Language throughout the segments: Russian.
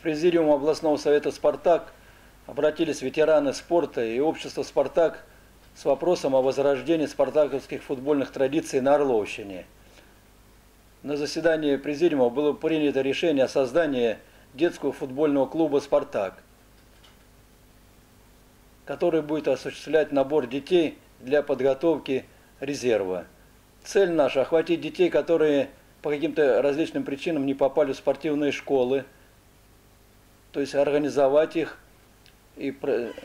Президиум областного совета «Спартак» обратились ветераны спорта и общество «Спартак» с вопросом о возрождении спартаковских футбольных традиций на Орловщине. На заседании президиума было принято решение о создании детского футбольного клуба «Спартак», который будет осуществлять набор детей для подготовки резерва. Цель наша – охватить детей, которые по каким-то различным причинам не попали в спортивные школы, то есть организовать их, и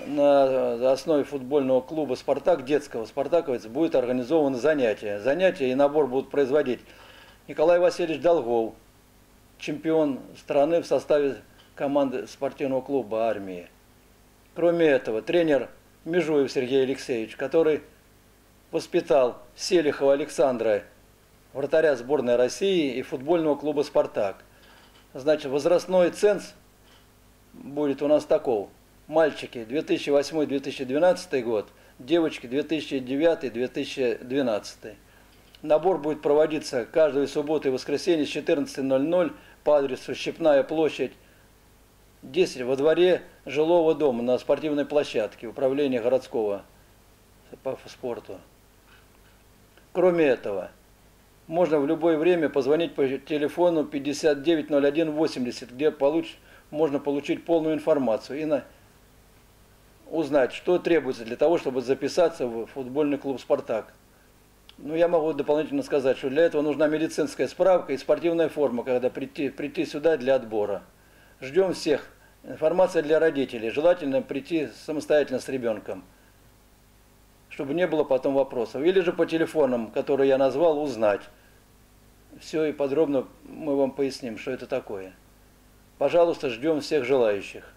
на основе футбольного клуба «Спартак», детского «Спартаковец», будет организованы занятия. Занятия и набор будут производить Николай Васильевич Долгов, чемпион страны в составе команды спортивного клуба «Армии». Кроме этого, тренер Межуев Сергей Алексеевич, который воспитал Селихова Александра, вратаря сборной России и футбольного клуба «Спартак». Значит, возрастной ценз будет у нас таков. Мальчики 2008-2012 год, девочки 2009-2012. Набор будет проводиться каждую субботу и воскресенье с 14:00 по адресу Щепная площадь, 10 во дворе жилого дома на спортивной площадке управления городского по спорту. Кроме этого, можно в любое время позвонить по телефону 590180, где можно получить полную информацию и узнать, что требуется для того, чтобы записаться в футбольный клуб «Спартак». Ну, я могу дополнительно сказать, что для этого нужна медицинская справка и спортивная форма, когда прийти сюда для отбора. Ждем всех. Информация для родителей. Желательно прийти самостоятельно с ребенком, чтобы не было потом вопросов. Или же по телефонам, которые я назвал, узнать. Все и подробно мы вам поясним, что это такое. Пожалуйста, ждем всех желающих.